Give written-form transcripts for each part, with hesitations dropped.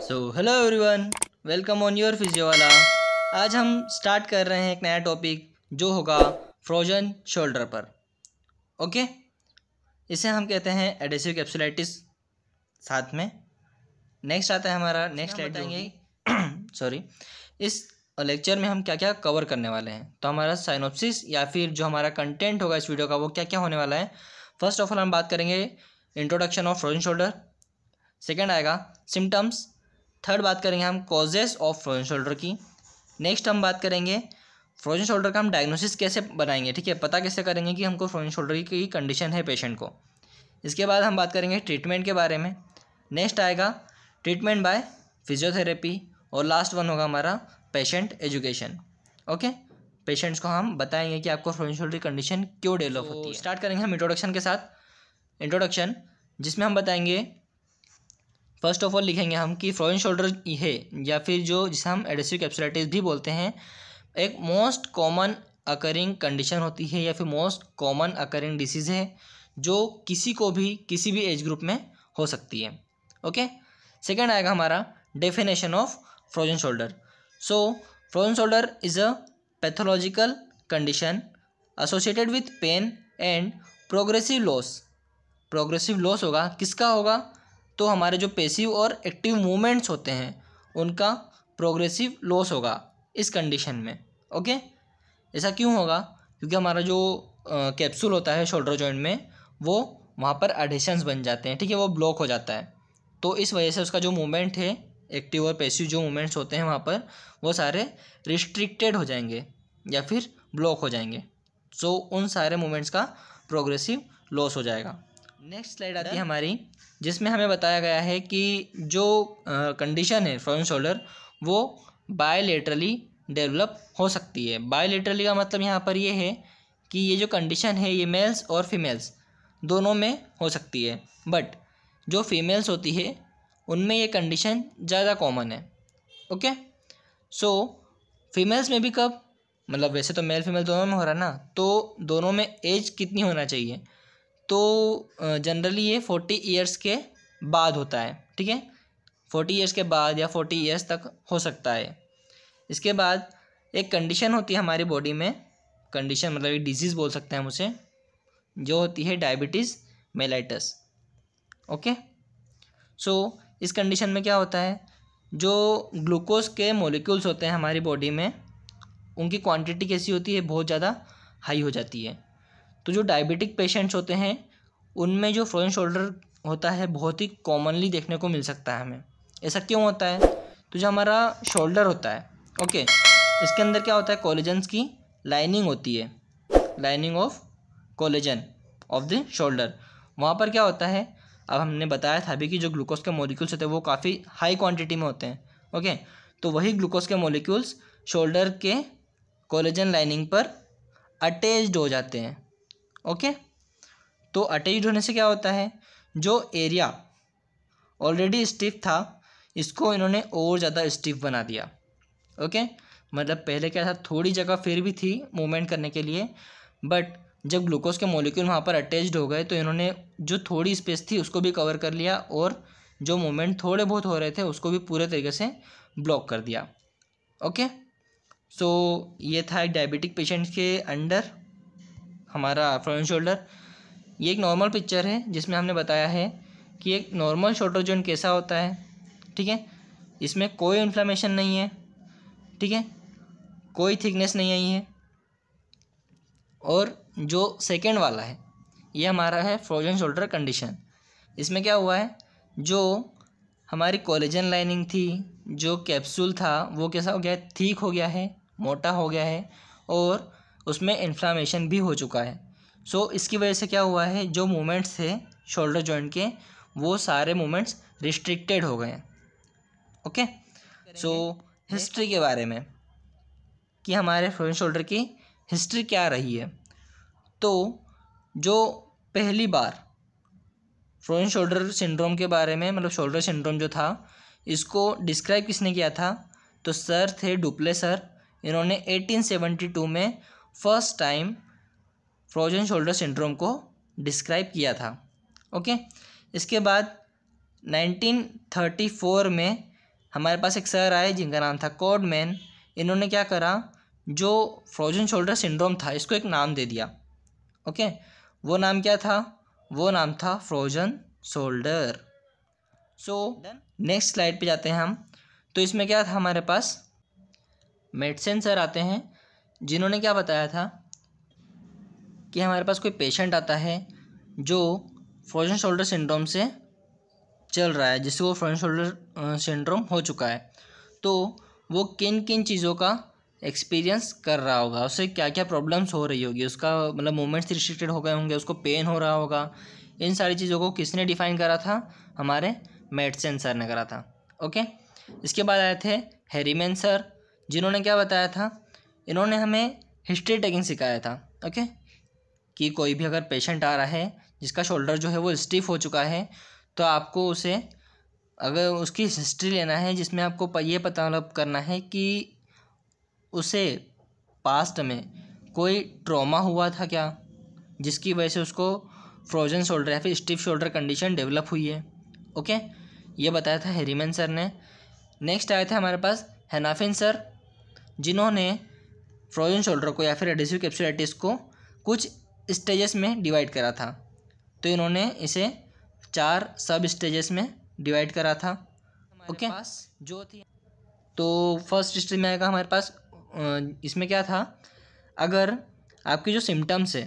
Hello everyone, welcome on your Physiowala. आज हम start कर रहे हैं एक नया टॉपिक जो होगा फ्रोजन शोल्डर पर। ओके, इसे हम कहते हैं एडेसिव कैप्सुलाइटिस। साथ में नेक्स्ट आता है हमारा नेक्स्ट स्लाइड बताएंगे सॉरी, इस लेक्चर में हम क्या क्या कवर करने वाले हैं। तो हमारा साइनोप्सिस या फिर जो हमारा कंटेंट होगा इस वीडियो का वो क्या क्या होने वाला है। फर्स्ट ऑफ ऑल हम बात करेंगे introduction of frozen shoulder. Second आएगा सिम्टम्स। थर्ड बात करेंगे हम कॉजेस ऑफ फ्रोजन शोल्डर की। नेक्स्ट हम बात करेंगे फ्रोजन शोल्डर का हम डायग्नोसिस कैसे बनाएंगे, ठीक है, पता कैसे करेंगे कि हमको फ्रोजन शोल्डर की कंडीशन है पेशेंट को। इसके बाद हम बात करेंगे ट्रीटमेंट के बारे में। नेक्स्ट आएगा ट्रीटमेंट बाय फिजियोथेरेपी और लास्ट वन होगा हमारा पेशेंट एजुकेशन। ओके, पेशेंट्स को हम बताएंगे कि आपको फ्रोजन शोल्डर की कंडीशन क्यों डेवलप होती है। स्टार्ट करेंगे हम इंट्रोडक्शन के साथ। इंट्रोडक्शन जिसमें हम बताएंगे, फर्स्ट ऑफ ऑल लिखेंगे हम कि फ्रोजन शोल्डर है या फिर जो जिसे हम एडेसिव कैप्सुलाइटिस भी बोलते हैं, एक मोस्ट कॉमन अकरिंग कंडीशन होती है या फिर मोस्ट कॉमन अकरिंग डिसीज़ है जो किसी को भी किसी भी एज ग्रुप में हो सकती है। ओके, सेकेंड आएगा हमारा definition of frozen shoulder. So frozen shoulder is a pathological condition associated with pain and progressive loss. Progressive loss होगा, किसका होगा? तो हमारे जो पैसिव और एक्टिव मूवमेंट्स होते हैं उनका प्रोग्रेसिव लॉस होगा इस कंडीशन में। ओके, ऐसा क्यों होगा? क्योंकि हमारा जो कैप्सूल होता है शोल्डर जॉइंट में वो वहाँ पर एडहेशंस बन जाते हैं, ठीक है, वो ब्लॉक हो जाता है। तो इस वजह से उसका जो मूवमेंट है, एक्टिव और पैसिव जो मूवमेंट्स होते हैं वहाँ पर वो सारे रिस्ट्रिक्टेड हो जाएंगे या फिर ब्लॉक हो जाएंगे। सो उन सारे मूवमेंट्स का प्रोग्रेसिव लॉस हो जाएगा। नेक्स्ट स्लाइड आती है हमारी, जिसमें हमें बताया गया है कि जो कंडीशन है फ्रोजन शोल्डर वो बायलेटरली डेवलप हो सकती है। बायलेटरली का मतलब यहाँ पर ये है कि ये जो कंडीशन है ये मेल्स और फीमेल्स दोनों में हो सकती है, बट जो फीमेल्स होती है उनमें ये कंडीशन ज़्यादा कॉमन है। ओके, सो फीमेल्स में भी कब, मतलब वैसे तो मेल फीमेल दोनों में हो रहा है ना, तो दोनों में एज कितनी होना चाहिए? तो जनरली ये 40 ईयर्स के बाद होता है, ठीक है, 40 ईयर्स के बाद या 40 ईयर्स तक हो सकता है। इसके बाद एक कंडीशन होती है हमारी बॉडी में, कंडीशन मतलब एक डिजीज़ बोल सकते हैं हम उसे, जो होती है डायबिटीज़ मेलाइटस। ओके, सो इस कंडीशन में क्या होता है, जो ग्लूकोज के मॉलिक्यूल्स होते हैं हमारी बॉडी में उनकी क्वांटिटी कैसी होती है, बहुत ज़्यादा हाई हो जाती है। तो जो डायबिटिक पेशेंट्स होते हैं उनमें जो फ्रोजन शोल्डर होता है बहुत ही कॉमनली देखने को मिल सकता है हमें। ऐसा क्यों होता है? तो जो हमारा शोल्डर होता है, ओके, इसके अंदर क्या होता है, कोलेजन्स की लाइनिंग होती है, lining of collagen of the shoulder. वहाँ पर क्या होता है, अब हमने बताया था अभी कि जो ग्लूकोज के मॉलिक्यूल्स होते हैं वो काफ़ी हाई क्वांटिटी में होते हैं। ओके, तो वही ग्लूकोज के मॉलिक्यूल्स शोल्डर के कोलेजन लाइनिंग पर अटैच्ड हो जाते हैं। ओके, तो अटैच्ड होने से क्या होता है, जो एरिया ऑलरेडी स्टिफ था इसको इन्होंने और ज़्यादा स्टिफ बना दिया। ओके, मतलब पहले क्या था, थोड़ी जगह फिर भी थी मूवमेंट करने के लिए, बट जब ग्लूकोज के मॉलिक्यूल वहाँ पर अटैच्ड हो गए तो इन्होंने जो थोड़ी स्पेस थी उसको भी कवर कर लिया और जो मूवमेंट थोड़े बहुत हो रहे थे उसको भी पूरे तरीके से ब्लॉक कर दिया। ओके, सो ये था एक डायबिटिक पेशेंट के अंडर हमारा फ्रोजन शोल्डर। ये एक नॉर्मल पिक्चर है जिसमें हमने बताया है कि एक नॉर्मल शोल्डर जॉइंट कैसा होता है, ठीक है, इसमें कोई इन्फ्लेमेशन नहीं है, ठीक है, कोई थिकनेस नहीं आई है। और जो सेकेंड वाला है ये हमारा है फ्रोजन शोल्डर कंडीशन। इसमें क्या हुआ है, जो हमारी कोलेजन लाइनिंग थी, जो कैप्सूल था वो कैसा हो गया है, थिक हो गया है, मोटा हो गया है और उसमें इन्फ्लामेशन भी हो चुका है। सो इसकी वजह से क्या हुआ है, जो मूवमेंट्स थे शोल्डर जॉइंट के वो सारे मूवमेंट्स रिस्ट्रिक्टेड हो गए हैं। ओके, सो हिस्ट्री के बारे में कि हमारे फ्रोजन शोल्डर की हिस्ट्री क्या रही है, तो जो पहली बार फ्रोजन शोल्डर सिंड्रोम के बारे में, मतलब शोल्डर सिंड्रोम जो था इसको डिस्क्राइब किसने किया था, तो सर थे डुप्ले सर। इन्होंने 1872 में first time frozen shoulder syndrome को डिस्क्राइब किया था। ओके, इसके बाद 1934 में हमारे पास एक सर आए जिनका नाम था कॉडमैन। इन्होंने क्या करा, जो फ्रोजन शोल्डर सिंड्रोम था इसको एक नाम दे दिया। ओके, वो नाम क्या था? वो नाम था frozen shoulder. So next slide पे जाते हैं हम। तो इसमें क्या था, हमारे पास मेडिसिन सर आते हैं जिन्होंने क्या बताया था कि हमारे पास कोई पेशेंट आता है जो फ्रोजन शोल्डर सिंड्रोम से चल रहा है, जिससे वो फ्रोजन शोल्डर सिंड्रोम हो चुका है, तो वो किन किन चीज़ों का एक्सपीरियंस कर रहा होगा, उससे क्या क्या प्रॉब्लम्स हो रही होगी, उसका मतलब मूवमेंट्स रिस्ट्रिक्टेड हो गए होंगे, उसको पेन हो रहा होगा। इन सारी चीज़ों को किसने डिफाइन करा था? हमारे मेडिसिन सर ने करा था। ओके, इसके बाद आए थे हैरीमैन सर, जिन्होंने क्या बताया था, इन्होंने हमें हिस्ट्री टेकिंग सिखाया था। ओके, कि कोई भी अगर पेशेंट आ रहा है जिसका शोल्डर जो है वो स्टिफ हो चुका है, तो आपको उसे अगर उसकी हिस्ट्री लेना है, जिसमें आपको ये पता करना है कि उसे पास्ट में कोई ट्रॉमा हुआ था क्या, जिसकी वजह से उसको फ्रोजन शोल्डर या फिर स्टिफ शोल्डर कंडीशन डेवलप हुई है। ओके, ये बताया था हैरीमैन सर ने। नेक्स्ट आए थे हमारे पास हेनाफिन सर, जिन्होंने फ्रोजन शोल्डर को या फिर एडेसिव कैप्सुलाइटिस को कुछ स्टेजेस में डिवाइड करा था। तो इन्होंने इसे 4 सब स्टेजेस में डिवाइड करा था। ओके, जो थी तो फर्स्ट स्टेज में आएगा हमारे पास, इसमें क्या था, अगर आपके जो सिम्टम्स है,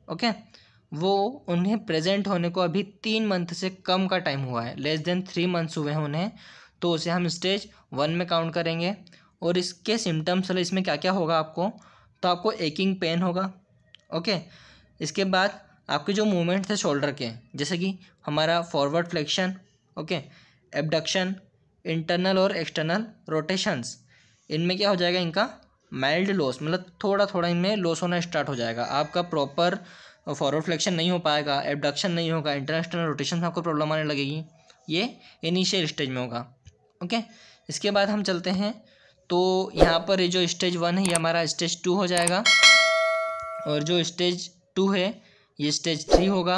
ओके, वो उन्हें प्रेजेंट होने को अभी 3 मंथ से कम का टाइम हुआ है, लेस देन 3 मंथ्स हुए हैं उन्हें, तो उसे हम स्टेज 1 में काउंट करेंगे। और इसके सिम्टम्स वाले इसमें क्या क्या होगा आपको, तो आपको एकिंग पेन होगा। ओके, इसके बाद आपके जो मूवमेंट थे शोल्डर के, जैसे कि हमारा forward flexion, okay, abduction, internal और एक्सटर्नल रोटेशंस, इनमें क्या हो जाएगा, इनका माइल्ड लॉस, मतलब थोड़ा थोड़ा इनमें लॉस होना स्टार्ट हो जाएगा। आपका प्रॉपर फॉरवर्ड फ्लेक्शन नहीं हो पाएगा, एबडक्शन नहीं होगा, इंटरनल एक्सटर्नल रोटेशन में आपको प्रॉब्लम आने लगेगी। ये इनिशियल स्टेज में होगा। ओके, इसके बाद हम चलते हैं, तो यहाँ पर ये जो स्टेज 1 है ये हमारा स्टेज 2 हो जाएगा, और जो स्टेज 2 है ये स्टेज 3 होगा।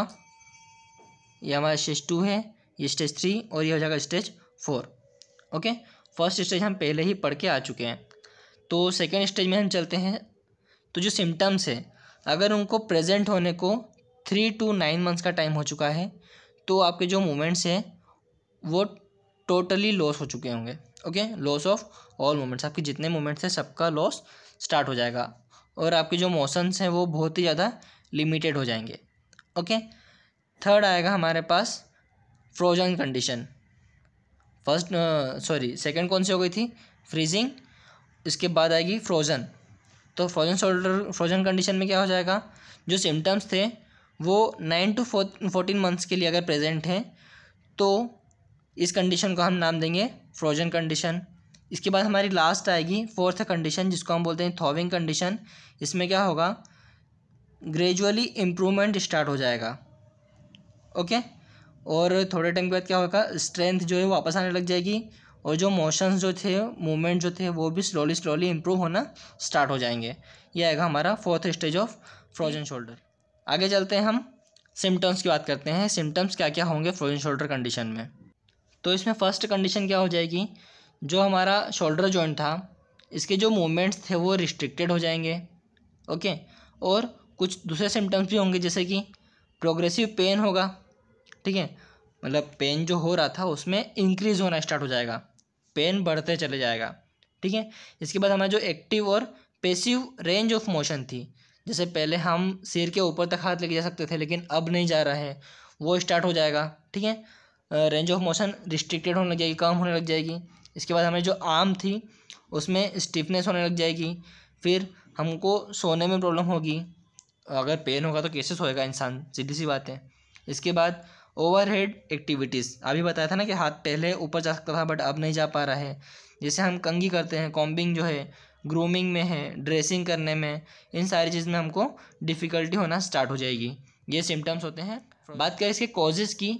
ये हमारा स्टेज 2 है, ये स्टेज 3, और ये हो जाएगा स्टेज 4। ओके, फर्स्ट स्टेज हम पहले ही पढ़ के आ चुके हैं। तो सेकेंड स्टेज में हम चलते हैं। तो जो सिम्टम्स है, अगर उनको प्रेजेंट होने को 3 to 9 मंथ्स का टाइम हो चुका है, तो आपके जो मूवमेंट्स हैं वो टोटली लॉस हो चुके होंगे। Okay, loss of all movements, आपके जितने मूवमेंट्स हैं सबका लॉस स्टार्ट हो जाएगा, और आपके जो मोशंस हैं वो बहुत ही ज़्यादा लिमिटेड हो जाएंगे। ओके, थर्ड आएगा हमारे पास फ्रोजन कंडीशन। सेकंड कौन सी हो गई थी? फ्रीजिंग। इसके बाद आएगी फ्रोज़न। तो फ्रोजन कंडीशन में क्या हो जाएगा, जो सिम्टम्स थे वो 9 to 14 मंथ्स के लिए अगर प्रेजेंट हैं, तो इस कंडीशन को हम नाम देंगे फ्रोजन कंडीशन। इसके बाद हमारी लास्ट आएगी फोर्थ कंडीशन, जिसको हम बोलते हैं थॉविंग कंडीशन। इसमें क्या होगा, ग्रेजुअली इम्प्रूवमेंट स्टार्ट हो जाएगा। ओके, और थोड़े टाइम के बाद क्या होगा, स्ट्रेंथ जो है वो वापस आने लग जाएगी, और जो मोशंस जो थे, मूवमेंट जो थे, वो भी स्लोली इम्प्रूव होना स्टार्ट हो जाएंगे। ये आएगा हमारा fourth stage of frozen shoulder. आगे चलते हैं, हम सिम्टम्स की बात करते हैं। सिम्टम्स क्या क्या होंगे फ्रोजन शोल्डर कंडीशन में। तो इसमें फर्स्ट कंडीशन क्या हो जाएगी, जो हमारा शोल्डर जॉइंट था, इसके जो मूवमेंट्स थे वो रिस्ट्रिक्टेड हो जाएंगे। ओके, और कुछ दूसरे सिम्टम्स भी होंगे, जैसे कि प्रोग्रेसिव पेन होगा। ठीक है, मतलब पेन जो हो रहा था उसमें इंक्रीज़ होना स्टार्ट हो जाएगा, पेन बढ़ते चले जाएगा। ठीक है, इसके बाद हमारा जो एक्टिव और पैसिव रेंज ऑफ मोशन थी, जैसे पहले हम सिर के ऊपर तक हाथ लेके जा सकते थे लेकिन अब नहीं जा रहा है, वो स्टार्ट हो जाएगा। ठीक है, रेंज ऑफ मोशन रिस्ट्रिक्टेड होने लग जाएगी, कम होने लग जाएगी। इसके बाद हमें जो आर्म थी उसमें स्टिफनेस होने लग जाएगी। फिर हमको सोने में प्रॉब्लम होगी, अगर पेन होगा तो कैसे सोएगा इंसान, सीधी सी बात है। इसके बाद ओवरहेड एक्टिविटीज़, अभी बताया था ना कि हाथ पहले ऊपर जा सकता था बट अब नहीं जा पा रहा है। जैसे हम कंघी करते हैं, कॉम्बिंग जो है, ग्रूमिंग में है, ड्रेसिंग करने में, इन सारी चीज़ में हमको डिफ़िकल्टी होना स्टार्ट हो जाएगी। ये सिम्टम्स होते हैं। बात करें इसके कॉजेज़ की,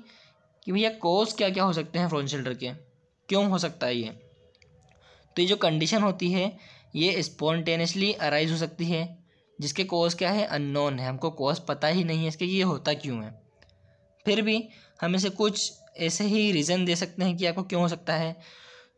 कि भैया कॉज क्या क्या हो सकते हैं फ्रोजन शोल्डर के, क्यों हो सकता है ये। तो ये जो कंडीशन होती है ये स्पॉन्टेनियसली अराइज हो सकती है, जिसके कॉज क्या है, अननोन है, हमको कॉज पता ही नहीं है इसके कि ये होता क्यों है। फिर भी हम इसे कुछ ऐसे ही रीज़न दे सकते हैं कि आपको क्यों हो सकता है।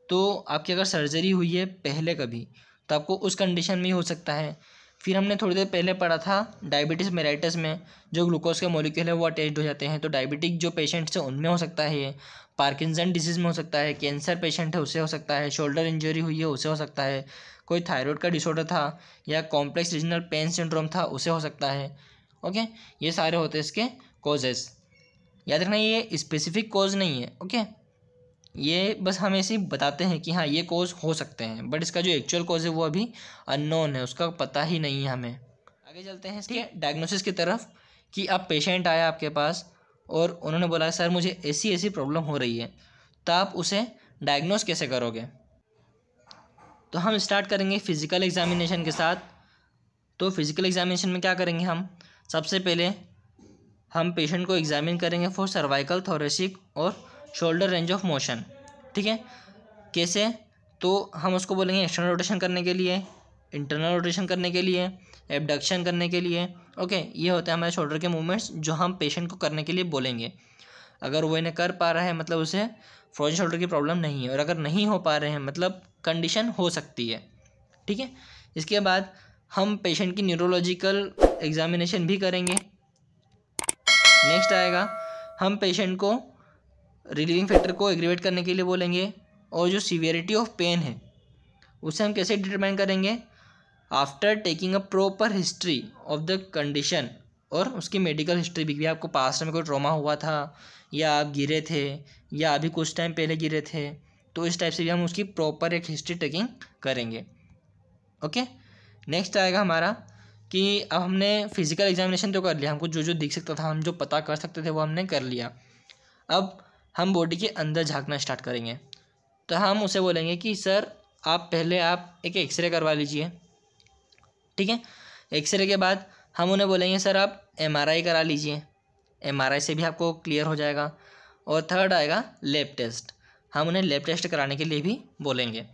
तो आपकी अगर सर्जरी हुई है पहले कभी, तो आपको उस कंडीशन में ही हो सकता है। फिर हमने थोड़ी देर पहले पढ़ा था डायबिटीज़ मेलाइटस में जो ग्लूकोज के मॉलिक्यूल है वो अटैच्ड हो जाते हैं, तो डायबिटिक जो पेशेंट्स हैं उनमें हो सकता है ये। पार्किंसन डिजीज़ में हो सकता है, कैंसर पेशेंट है उससे हो सकता है, शोल्डर इंजरी हुई है उससे हो सकता है, कोई थायराइड का डिसऑर्डर था या कॉम्प्लेक्स रीजनल पेन सिंड्रोम था उसे हो सकता है। ओके, ये सारे होते हैं इसके कॉजेज़। याद रखना ये स्पेसिफिक कॉज नहीं है। ओके, ये बस हम ऐसे ही बताते हैं कि हाँ ये कॉज हो सकते हैं, बट इसका जो एक्चुअल कॉज है वो अभी अननोन है, उसका पता ही नहीं है हमें। आगे चलते हैं इसके डायग्नोसिस की तरफ कि अब पेशेंट आया आपके पास और उन्होंने बोला सर मुझे ऐसी ऐसी प्रॉब्लम हो रही है, तो आप उसे डायग्नोस कैसे करोगे। तो हम स्टार्ट करेंगे फिज़िकल एग्जामिनेशन के साथ। तो फिज़िकल एग्जामिनेशन में क्या करेंगे हम, सबसे पहले हम पेशेंट को एग्जामिन करेंगे फॉर सर्वाइकल, थोरेसिक और शोल्डर रेंज ऑफ मोशन। ठीक है, कैसे, तो हम उसको बोलेंगे एक्सटर्नल रोटेशन करने के लिए, इंटरनल रोटेशन करने के लिए, एबडक्शन करने के लिए। ओके, ये होते हैं हमारे शोल्डर के मूवमेंट्स जो हम पेशेंट को करने के लिए बोलेंगे। अगर वो इन्हें कर पा रहा है मतलब उसे फ्रोजन शोल्डर की प्रॉब्लम नहीं है, और अगर नहीं हो पा रहे हैं मतलब कंडीशन हो सकती है। ठीक है, इसके बाद हम पेशेंट की न्यूरोलॉजिकल एग्जामिनेशन भी करेंगे। नेक्स्ट आएगा हम पेशेंट को रिलीविंग फैक्टर को एग्रीवेट करने के लिए बोलेंगे, और जो सीवियरिटी ऑफ पेन है उसे हम कैसे डिटरमाइन करेंगे, after taking a proper history of the condition, और उसकी मेडिकल हिस्ट्री भी आपको पास्ट में कोई ट्रॉमा हुआ था या आप गिरे थे या अभी कुछ टाइम पहले गिरे थे, तो इस टाइप से भी हम उसकी प्रॉपर एक हिस्ट्री टेकिंग करेंगे। ओके, नेक्स्ट आएगा हमारा कि अब हमने फिजिकल एग्जामिनेशन तो कर लिया, हमको जो जो दिख सकता था, हम जो पता कर सकते थे वो हमने कर लिया। अब हम बॉडी के अंदर झांकना स्टार्ट करेंगे। तो हम उसे बोलेंगे कि सर आप पहले आप एक एक्सरे करवा लीजिए। ठीक है, एक्सरे के बाद हम उन्हें बोलेंगे सर आप एमआरआई करा लीजिए, एमआरआई से भी आपको क्लियर हो जाएगा। और थर्ड आएगा लैब टेस्ट, हम उन्हें लैब टेस्ट कराने के लिए भी बोलेंगे।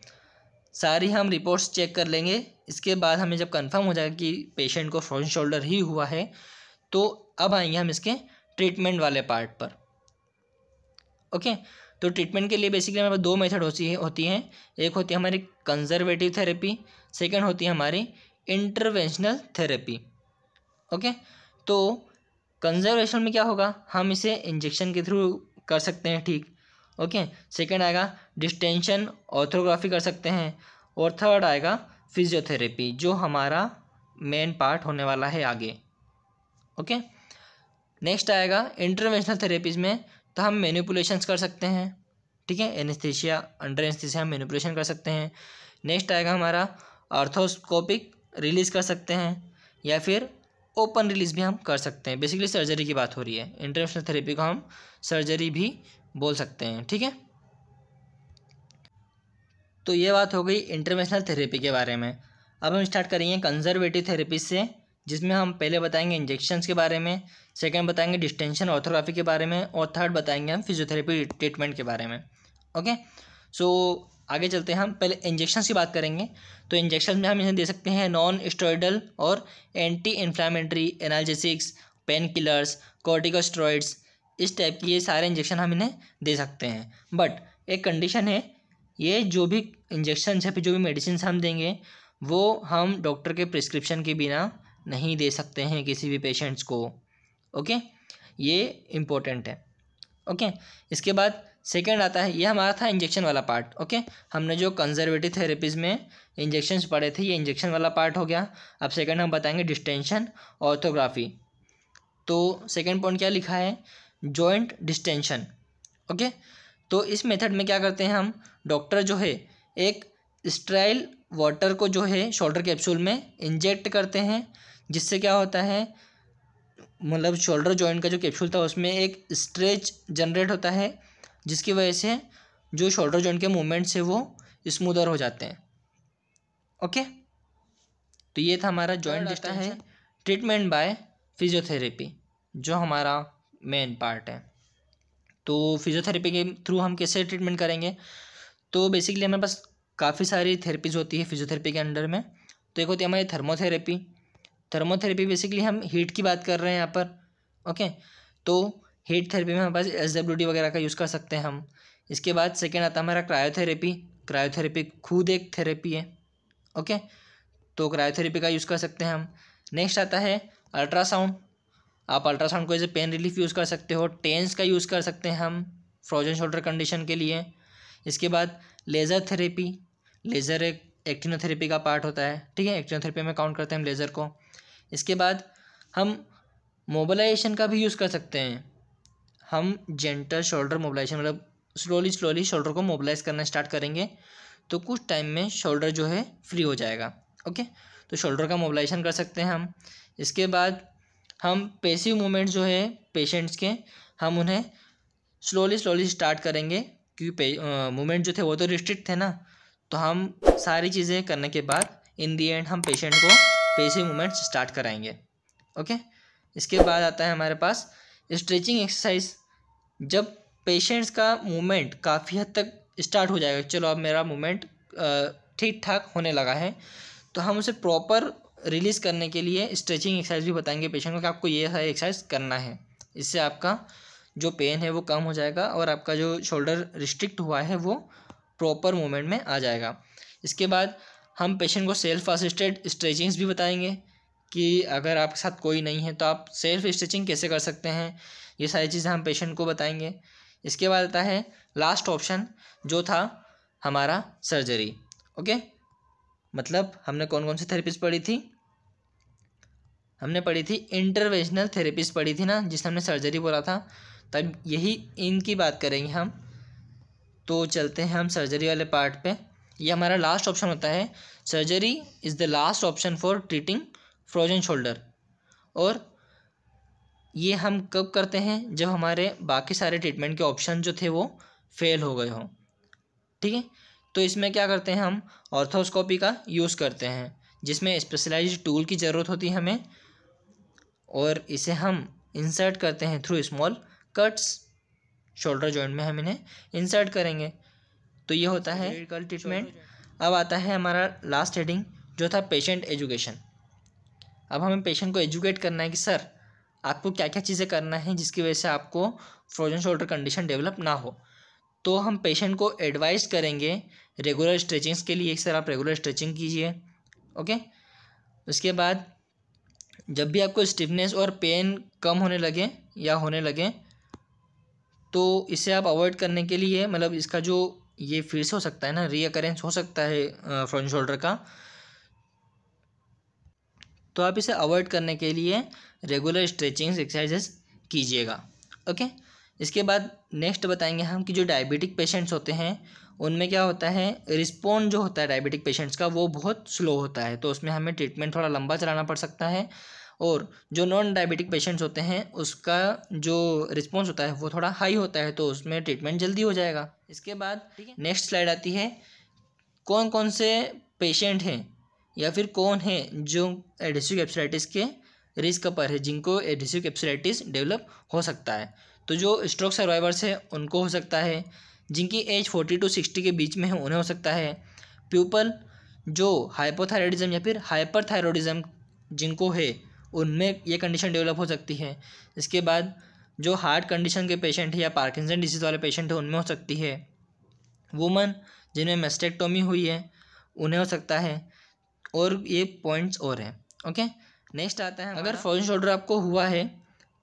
सारी हम रिपोर्ट्स चेक कर लेंगे। इसके बाद हमें जब कंफर्म हो जाएगा कि पेशेंट को फ्रोजन शोल्डर ही हुआ है, तो अब आएंगे हम इसके ट्रीटमेंट वाले पार्ट पर। ओके, तो ट्रीटमेंट के लिए बेसिकली हमारे पास दो मेथड होती हैं। एक होती है हमारी कंजर्वेटिव थेरेपी, सेकंड होती है हमारी इंटरवेंशनल थेरेपी। ओके, तो कंजर्वेशन में क्या होगा, हम इसे इंजेक्शन के थ्रू कर सकते हैं। ठीक, ओके, सेकंड आएगा डिस्टेंशन ऑर्थोग्राफी कर सकते हैं, और थर्ड आएगा फिजियोथेरेपी जो हमारा मेन पार्ट होने वाला है आगे। ओके, नेक्स्ट आएगा इंटरवेंशनल थेरेपीज़ में, तो हम मैनिपुलेशंस कर सकते हैं। ठीक है, एनेस्थीसिया, अंडर एनेस्थीसिया हम मैनिपुलेशन कर सकते हैं। नेक्स्ट आएगा हमारा आर्थोस्कोपिक रिलीज़ कर सकते हैं, या फिर ओपन रिलीज़ भी हम कर सकते हैं। बेसिकली सर्जरी की बात हो रही है, इंटरवेंशनल थेरेपी को हम सर्जरी भी बोल सकते हैं। ठीक है, तो ये बात हो गई इंटरवेंशनल थेरेपी के बारे में। अब हम स्टार्ट करेंगे कंजर्वेटिव थेरेपी से, जिसमें हम पहले बताएंगे इंजेक्शंस के बारे में, सेकंड बताएंगे डिस्टेंशन ऑर्थोग्राफी के बारे में, और थर्ड बताएंगे हम फिजियोथेरेपी ट्रीटमेंट के बारे में। ओके, सो आगे चलते हैं, हम पहले इंजेक्शंस की बात करेंगे। तो इंजेक्शन में हम इन्हें दे सकते हैं नॉन स्टेरॉइडल और anti inflammatory, analgesics, pain killers, corticosteroids, इस टाइप की ये सारे इंजेक्शन हम इन्हें दे सकते हैं। बट एक कंडीशन है, ये जो भी इंजेक्शन है, फिर जो भी मेडिसिन हम देंगे वो हम डॉक्टर के प्रिस्क्रिप्शन के बिना नहीं दे सकते हैं किसी भी पेशेंट्स को। ओके, ये इम्पोर्टेंट है। ओके, इसके बाद सेकंड आता है, ये हमारा था इंजेक्शन वाला पार्ट। ओके, हमने जो कंजर्वेटिव थेरेपीज़ में इंजेक्शंस पढ़े थे ये इंजेक्शन वाला पार्ट हो गया। अब सेकंड हम बताएंगे डिस्टेंशन ऑर्थोग्राफी। तो सेकंड पॉइंट क्या लिखा है, जॉइंट डिस्टेंशन। ओके, तो इस मेथड में क्या करते हैं हम, डॉक्टर जो है एक स्टेराइल वाटर को जो है शोल्डर कैप्सूल में इंजेक्ट करते हैं, जिससे क्या होता है, मतलब शोल्डर जॉइंट का जो कैप्सूल था उसमें एक स्ट्रेच जनरेट होता है, जिसकी वजह से जो शोल्डर जॉइंट के मूवमेंट्स है वो स्मूदर हो जाते हैं। ओके, तो ये था हमारा joint distension. Treatment bye physiotherapy जो हमारा मेन पार्ट है। तो फिजियोथेरेपी के थ्रू हम कैसे ट्रीटमेंट करेंगे, तो बेसिकली हमारे पास काफ़ी सारी थेरेपीज़ होती है फिजियोथेरेपी के अंडर में। तो एक होती है हमारी थर्मोथेरेपी। थर्मोथेरेपी बेसिकली हम हीट की बात कर रहे हैं यहाँ पर। ओके, तो हीट थेरेपी में हमारे पास SWD वगैरह का यूज़ कर सकते हैं हम। इसके बाद सेकेंड आता है हमारा क्रायोथेरेपी। क्रायोथेरेपी खुद एक थेरेपी है, ओके, तो क्रायोथेरेपी का यूज़ कर सकते हैं हम। नेक्स्ट आता है अल्ट्रासाउंड। आप अल्ट्रासाउंड को as a pain relief use कर सकते हो। टेंस का यूज़ कर सकते हैं हम फ्रोजन शोल्डर कंडीशन के लिए। इसके बाद लेज़र थेरेपी। लेज़र एक एक्टिनोथेरेपी का पार्ट होता है, ठीक है, एक्टिनोथेरेपी में काउंट करते हैं हम लेज़र को। इसके बाद हम मोबिलाइजेशन का भी यूज़ कर सकते हैं। हम जेंटल शोल्डर मोबिलाइजेशन, मतलब स्लोली शोल्डर को मोबिलाइज करना स्टार्ट करेंगे तो कुछ टाइम में शोल्डर जो है फ्री हो जाएगा, ओके, तो शोल्डर का मोबिलाइजेशन कर सकते हैं हम। इसके बाद हम पेसिव मूवमेंट्स जो है पेशेंट्स के, हम उन्हें स्लोली स्टार्ट करेंगे, क्योंकि मूवमेंट जो थे वो तो रिस्ट्रिक्ट थे ना, तो हम सारी चीज़ें करने के बाद इन दी एंड हम पेशेंट को पेसिव मूवमेंट्स स्टार्ट कराएंगे, ओके। इसके बाद आता है हमारे पास स्ट्रेचिंग एक्सरसाइज। जब पेशेंट्स का मूवमेंट काफ़ी हद तक स्टार्ट हो जाएगा, चलो अब मेरा मूवमेंट ठीक ठाक होने लगा है, तो हम उसे प्रॉपर रिलीज़ करने के लिए स्ट्रेचिंग एक्सरसाइज भी बताएंगे पेशेंट को कि आपको ये सारी एक्सरसाइज करना है। इससे आपका जो पेन है वो कम हो जाएगा और आपका जो शोल्डर रिस्ट्रिक्ट हुआ है वो प्रॉपर मूवमेंट में आ जाएगा। इसके बाद हम पेशेंट को सेल्फ असिस्टेड स्ट्रेचिंग्स भी बताएंगे कि अगर आपके साथ कोई नहीं है तो आप सेल्फ स्ट्रेचिंग कैसे कर सकते हैं, ये सारी चीज़ें हम पेशेंट को बताएंगे। इसके बाद आता है लास्ट ऑप्शन जो था हमारा सर्जरी, ओके। मतलब हमने कौन कौन सी थेरेपीज पढ़ी थी, हमने पढ़ी थी इंटरवेंशनल थेरेपीज पढ़ी थी ना, जिसमें हमने सर्जरी बोला था, तब यही इनकी बात करेंगे हम। तो चलते हैं हम सर्जरी वाले पार्ट पे। ये हमारा लास्ट ऑप्शन होता है। Surgery is the last option for treating frozen shoulder. और ये हम कब करते हैं, जब हमारे बाकी सारे ट्रीटमेंट के ऑप्शन जो थे वो फेल हो गए हों, ठीक है। तो इसमें क्या करते हैं, हम ऑर्थोस्कोपी का यूज़ करते हैं, जिसमें स्पेशलाइज्ड टूल की ज़रूरत होती है हमें, और इसे हम इंसर्ट करते हैं through small cuts. Shoulder joint में हम इन्हें इंसर्ट करेंगे। तो ये होता है मेडिकल ट्रीटमेंट। अब आता है हमारा लास्ट हेडिंग जो था पेशेंट एजुकेशन। अब हमें पेशेंट को एजुकेट करना है कि सर आपको क्या क्या चीज़ें करना है जिसकी वजह से आपको फ्रोजन शोल्डर कंडीशन डेवलप ना हो। तो हम पेशेंट को एडवाइस करेंगे रेगुलर स्ट्रेचिंग्स के लिए, सर आप रेगुलर स्ट्रेचिंग कीजिए, ओके। उसके बाद जब भी आपको स्टिफनेस और पेन कम होने लगे या होने लगे तो इसे आप अवॉइड करने के लिए, मतलब इसका जो ये फिर से हो सकता है ना, रीअकरेंस हो सकता है फ्रंट शोल्डर का, तो आप इसे अवॉइड करने के लिए रेगुलर स्ट्रेचिंग्स एक्सरसाइजेस कीजिएगा, ओके। इसके बाद नेक्स्ट बताएंगे हम कि जो डायबिटिक पेशेंट्स होते हैं उनमें क्या होता है, रिस्पॉन्ड जो होता है डायबिटिक पेशेंट्स का वो बहुत स्लो होता है, तो उसमें हमें ट्रीटमेंट थोड़ा लंबा चलाना पड़ सकता है। और जो नॉन डायबिटिक पेशेंट्स होते हैं उसका जो रिस्पॉन्स होता है वो थोड़ा हाई होता है, तो उसमें ट्रीटमेंट जल्दी हो जाएगा। इसके बाद नेक्स्ट स्लाइड आती है, कौन कौन से पेशेंट हैं या फिर कौन है जो एडहेसिव कैप्सुलाइटिस के रिस्क पर है, जिनको एडहेसिव कैप्सुलाइटिस डेवलप हो सकता है। तो जो स्ट्रोक सर्वाइवर्स है उनको हो सकता है, जिनकी एज 40 to 60 के बीच में है उन्हें हो सकता है, प्यूपल जो हाइपोथायरॉयडिज्म या फिर हाइपरथायरॉयडिज्म जिनको है उनमें ये कंडीशन डेवलप हो सकती है। इसके बाद जो हार्ट कंडीशन के पेशेंट है या पार्किंसन डिजीज़ वाले पेशेंट है उनमें हो सकती है, वुमन जिन्हें मेस्टेक्टोमी हुई है उन्हें हो सकता है, और ये पॉइंट्स और हैं, ओके। नेक्स्ट आता है, अगर फ्रोजन शोल्डर आपको हुआ है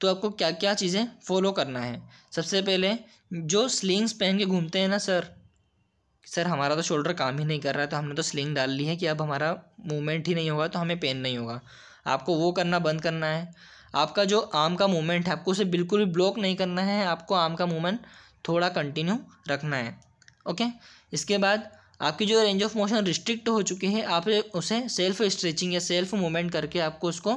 तो आपको क्या क्या चीज़ें फॉलो करना है। सबसे पहले जो स्लिंग्स पहन के घूमते हैं ना, सर हमारा तो शोल्डर काम ही नहीं कर रहा है तो हमने तो स्लिंग डाल ली है कि अब हमारा मूवमेंट ही नहीं होगा तो हमें पेन नहीं होगा, आपको वो करना बंद करना है। आपका जो आर्म का मूवमेंट है आपको उसे बिल्कुल भी ब्लॉक नहीं करना है, आपको आर्म का मूवमेंट थोड़ा कंटिन्यू रखना है, ओके। इसके बाद आपकी जो रेंज ऑफ मोशन रिस्ट्रिक्ट हो चुकी है आप उसे सेल्फ स्ट्रेचिंग या सेल्फ मूवमेंट करके आपको उसको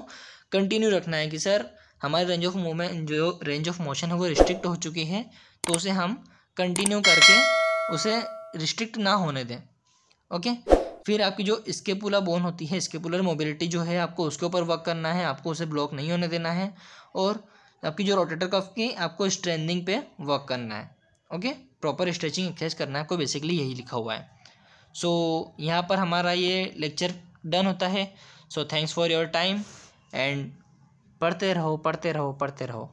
कंटिन्यू रखना है कि सर हमारी रेंज ऑफ मूवमेंट जो रेंज ऑफ मोशन है वो रिस्ट्रिक्ट हो चुकी है, तो उसे हम कंटिन्यू करके उसे रिस्ट्रिक्ट ना होने दें, ओके। फिर आपकी जो स्केपुला बोन होती है, स्केपुलर मोबिलिटी जो है आपको उसके ऊपर वर्क करना है, आपको उसे ब्लॉक नहीं होने देना है। और आपकी जो रोटेटर कफ की आपको स्ट्रेंथनिंग पे वर्क करना है, ओके। प्रॉपर स्ट्रेचिंग एक्सरसाइज करना है आपको, बेसिकली यही लिखा हुआ है। सो यहाँ पर हमारा ये लेक्चर डन होता है। So thanks for your time and पढ़ते रहो पढ़ते रहो पढ़ते रहो।